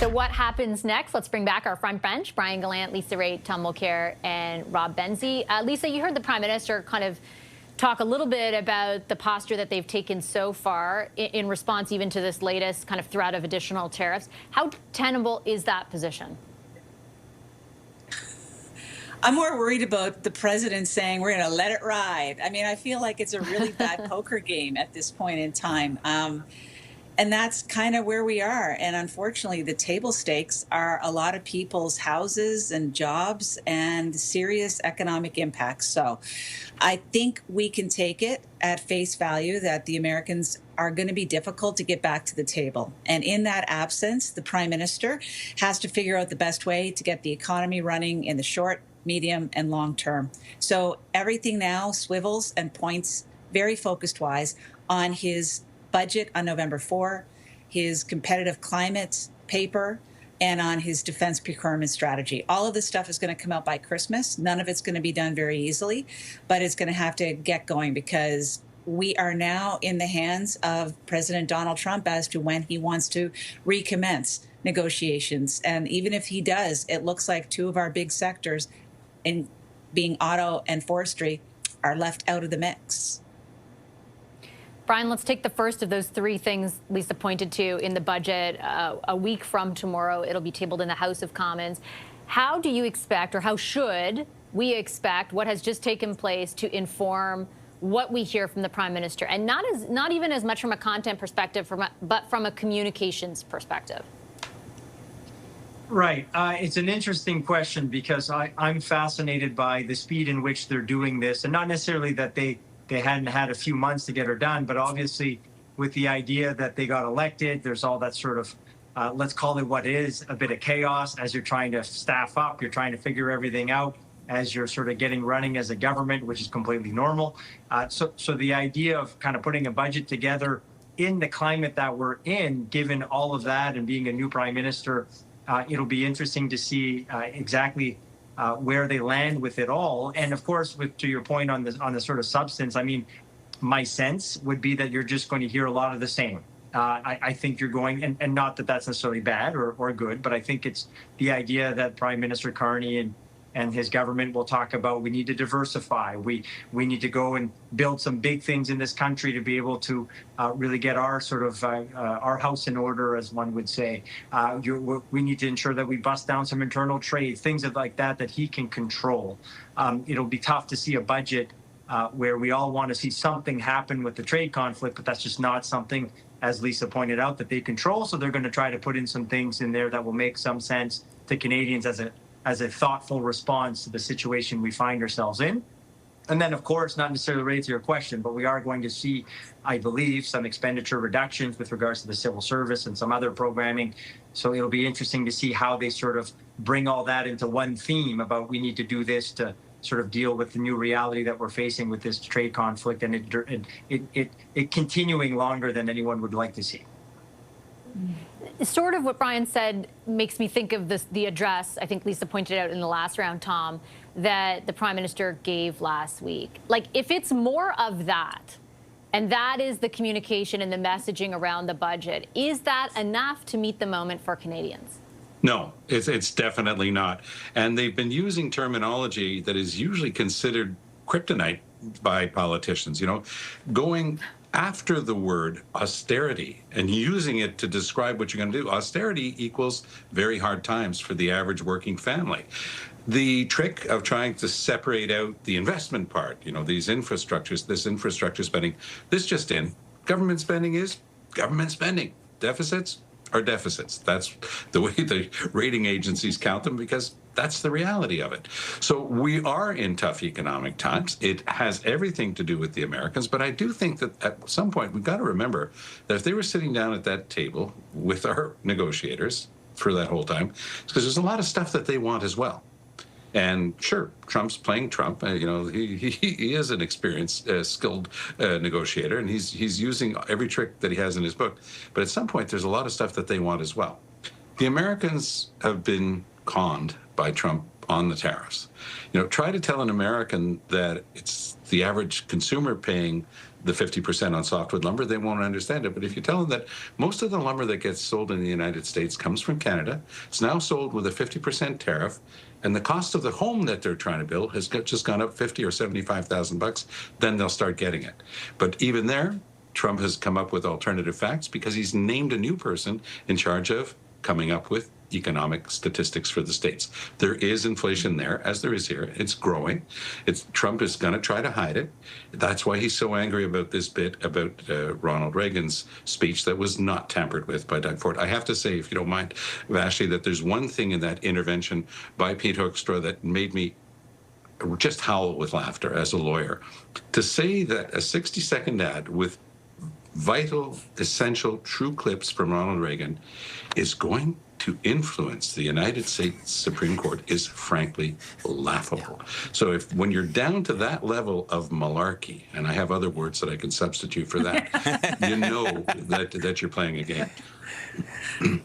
So what happens next? Let's bring back our front bench, Brian Gallant, Lisa Raitt, Tom Mulcair, and Rob Benzie. Lisa, you heard the Prime Minister kind of talk a little bit about the posture that they've taken so far in response even to this latest kind of threat of additional tariffs. How tenable is that position? I'm more worried about the president saying we're going to let it ride. I mean, I feel like it's a really bad poker game at this point in time. And that's kind of where we are. And unfortunately, the table stakes are a lot of people's houses and jobs and serious economic impacts. So I think we can take it at face value that the Americans are going to be difficult to get back to the table. And in that absence, the Prime Minister has to figure out the best way to get the economy running in the short, medium, and long term. So everything now swivels and points very focused wise on his budget on November 4, his competitive climate paper, and on his defense procurement strategy. All of this stuff is going to come out by Christmas. None of it's going to be done very easily, but it's going to have to get going because we are now in the hands of President Donald Trump as to when he wants to recommence negotiations. And even if he does, it looks like two of our big sectors, in being auto and forestry, are left out of the mix. Brian, let's take the first of those three things Lisa pointed to in the budget. A week from tomorrow, it'll be tabled in the House of Commons. How do you expect, or how should we expect, what has just taken place to inform what we hear from the Prime Minister? And not even as much from a content perspective, but from a communications perspective. Right. It's an interesting question because I'm fascinated by the speed in which they're doing this, and not necessarily that they hadn't had a few months to get her done, but obviously with the idea that they got elected, there's all that sort of, let's call it what is, a bit of chaos as you're trying to staff up, you're trying to figure everything out as you're sort of getting running as a government, which is completely normal. So the idea of kind of putting a budget together in the climate that we're in, given all of that and being a new Prime Minister, it'll be interesting to see exactly where they land with it all. And of course, to your point on the sort of substance, I mean, my sense would be that you're just going to hear a lot of the same. I think you're going, and not that that's necessarily bad or good, but I think it's the idea that Prime Minister Carney and his government will talk about we need to diversify. We need to go and build some big things in this country to be able to really get our sort of our house in order, as one would say. We need to ensure that we bust down some internal trade, things like that he can control. It'll be tough to see a budget where we all want to see something happen with the trade conflict, but that's just not something, as Lisa pointed out, that they control. So they're going to try to put in some things in there that will make some sense to Canadians as a thoughtful response to the situation we find ourselves in. And then, of course, not necessarily related to your question, but we are going to see, I believe, some expenditure reductions with regards to the civil service and some other programming. So it'll be interesting to see how they sort of bring all that into one theme about we need to do this to sort of deal with the new reality that we're facing with this trade conflict and it continuing longer than anyone would like to see. Sort of what Brian said makes me think of the address, I think Lisa pointed out in the last round, Tom, that the Prime Minister gave last week. Like, if it's more of that, and that is the communication and the messaging around the budget, is that enough to meet the moment for Canadians? No, it's definitely not. And they've been using terminology that is usually considered kryptonite by politicians, going after the word austerity and using it to describe what you're going to do. Austerity equals very hard times for the average working family. The trick of trying to separate out the investment part, these infrastructures, this infrastructure spending, this just in, government spending is government spending. Deficits are deficits. That's the way the rating agencies count them because that's the reality of it. So we are in tough economic times. It has everything to do with the Americans, but I do think that at some point we've got to remember that if they were sitting down at that table with our negotiators for that whole time, it's because there's a lot of stuff that they want as well. And sure, Trump's playing Trump. He is an experienced, skilled negotiator, and he's using every trick that he has in his book. But at some point, there's a lot of stuff that they want as well. The Americans have been conned by Trump on the tariffs. Try to tell an American that it's the average consumer paying the 50% on softwood lumber, they won't understand it. But if you tell them that most of the lumber that gets sold in the United States comes from Canada, it's now sold with a 50% tariff, and the cost of the home that they're trying to build has just gone up 50 or 75,000 bucks, then they'll start getting it. But even there, Trump has come up with alternative facts because he's named a new person in charge of coming up with economic statistics for the states. There is inflation there, as there is here. It's growing. Trump is going to try to hide it. That's why he's so angry about this bit about Ronald Reagan's speech that was not tampered with by Doug Ford. I have to say, if you don't mind, Vashti, that there's one thing in that intervention by Pete Hoekstra that made me just howl with laughter as a lawyer. To say that a 60-second ad with vital, essential, true clips from Ronald Reagan is going to influence the United States Supreme Court is frankly laughable. So when you're down to that level of malarkey, and I have other words that I can substitute for that, you know that you're playing a game.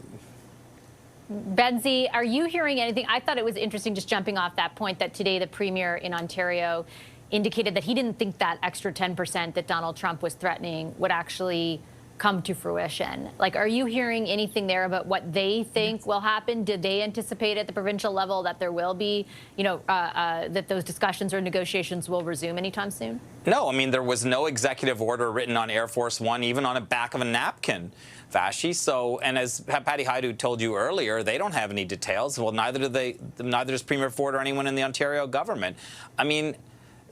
Benzie, are you hearing anything? I thought it was interesting, just jumping off that point, that today the premier in Ontario indicated that he didn't think that extra 10% that Donald Trump was threatening would actually come to fruition. Like, are you hearing anything there about what they think will happen? Did they anticipate at the provincial level that there will be, that those discussions or negotiations will resume anytime soon? No, I mean, there was no executive order written on Air Force One, even on the back of a napkin, Vashti. So, and as Patty Haidu told you earlier, they don't have any details. Well, neither does Premier Ford or anyone in the Ontario government. I mean,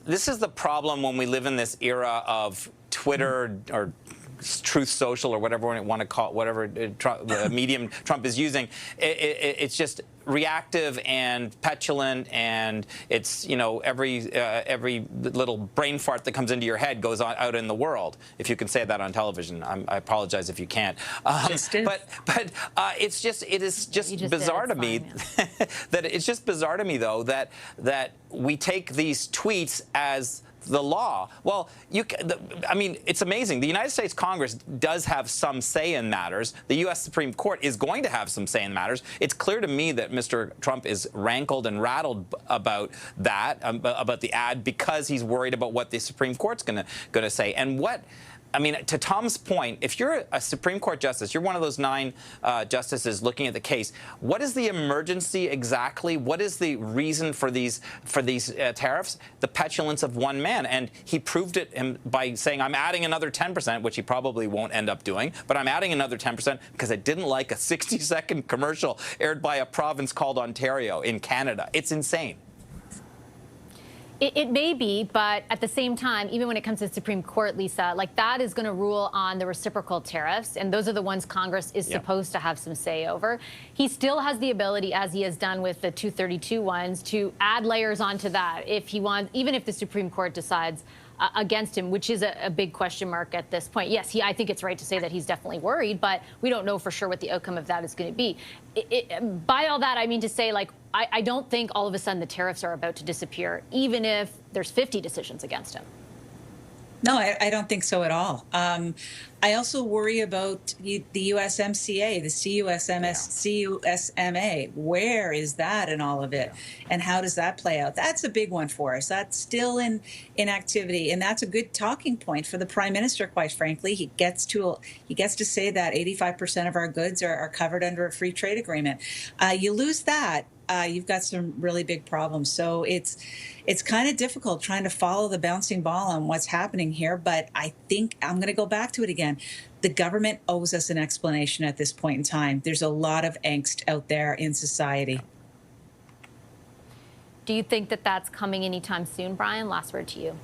this is the problem when we live in this era of Twitter or Truth Social or whatever you want to call it, whatever medium Trump is using. It's just reactive and petulant, and it's, every little brain fart that comes into your head goes on out in the world. If you can say that on television, I apologize if you can't. But it is just bizarre to me that it's just bizarre to me though that we take these tweets as the law. Well, I mean, it's amazing. The United States Congress does have some say in matters. The U.S. Supreme Court is going to have some say in matters. It's clear to me that Mr. Trump is rankled and rattled about that, about the ad, because he's worried about what the Supreme Court's going to say. And I mean, to Tom's point, if you're a Supreme Court justice, you're one of those 9 justices looking at the case, what is the emergency exactly? What is the reason for these tariffs? The petulance of one man. And he proved it by saying, I'm adding another 10%, which he probably won't end up doing, but I'm adding another 10% because I didn't like a 60-second commercial aired by a province called Ontario in Canada. It's insane. It may be, but at the same time, even when it comes to the Supreme Court, Lisa, like, that is going to rule on the reciprocal tariffs, and those are the ones Congress is supposed to have some say over. He still has the ability, as he has done with the 232 ones, to add layers onto that if he wants, even if the Supreme Court decides against him, which is a big question mark at this point. Yes, I think it's right to say that he's definitely worried, but we don't know for sure what the outcome of that is going to be. By all that, I mean to say, like, I don't think all of a sudden the tariffs are about to disappear, even if there's 50 decisions against him. No, I don't think so at all. I also worry about the USMCA, the CUSMA. Where is that in all of it? And how does that play out? That's a big one for us. That's still in activity. And that's a good talking point for the Prime Minister, quite frankly. He gets to say that 85% of our goods are covered under a free trade agreement. You lose that, you've got some really big problems. So it's kind of difficult trying to follow the bouncing ball on what's happening here. But I think I'm going to go back to it again. The government owes us an explanation at this point in time. There's a lot of angst out there in society. Do you think that that's coming anytime soon, Brian? Last word to you.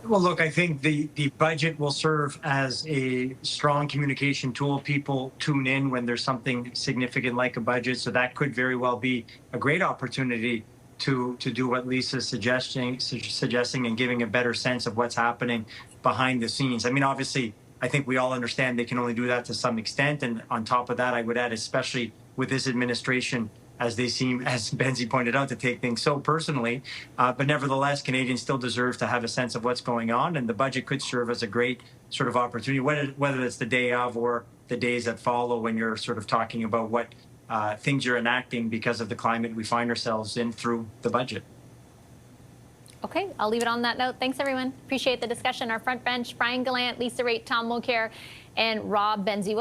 Well, look, I think the budget will serve as a strong communication tool. People tune in when there's something significant like a budget, so that could very well be a great opportunity to do what Lisa's suggesting and giving a better sense of what's happening behind the scenes. I mean, obviously, I think we all understand they can only do that to some extent. And on top of that, I would add, especially with this administration, as they seem, as Benzie pointed out, to take things so personally. But nevertheless, Canadians still deserve to have a sense of what's going on. And the budget could serve as a great sort of opportunity, whether it's the day of or the days that follow, when you're sort of talking about what things you're enacting because of the climate we find ourselves in through the budget. Okay, I'll leave it on that note. Thanks, everyone. Appreciate the discussion. Our front bench, Brian Gallant, Lisa Raitt, Tom Mulcair, and Rob Benzi.